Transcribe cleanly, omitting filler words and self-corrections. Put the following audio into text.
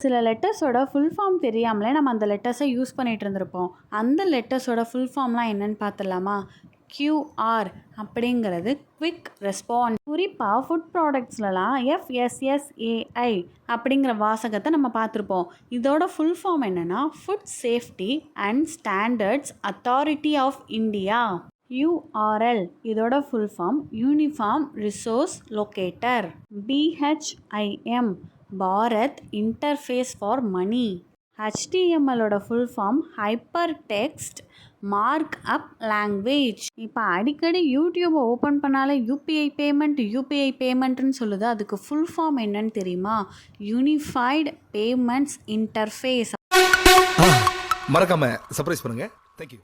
சில லெட்டர்ஸோட full form தெரியாமலே நம்ம அந்த லெட்டர்ஸை யூஸ் பண்ணிகிட்டு இருந்திருப்போம். அந்த லெட்டர்ஸோட ஃபுல் ஃபார்ம்லாம் என்னென்னு பார்த்துடலாமா? QR அப்படிங்கிறது குவிக் ரெஸ்பான்ஸ். குறிப்பாக ஃபுட் ப்ராடக்ட்ஸ்லலாம் FSSAI அப்படிங்கிற வாசகத்தை நம்ம பார்த்துருப்போம். இதோட ஃபுல் ஃபார்ம் என்னென்னா food safety and standards authority of India. URL இதோட full form uniform resource locator. BHIM Bharat interface for money. HTMLோட full form hyper text mark up language. இப்போ அடிக்கடி யூடியூப்பை ஓப்பன் பண்ணாலே யூபிஐ பேமெண்ட்னு சொல்லுது. அதுக்கு ஃபுல் ஃபார்ம் என்னன்னு தெரியுமா? Unified payments interface. மறக்காம சர்ப்ரைஸ் பண்ணுங்க. தேங்க்யூ.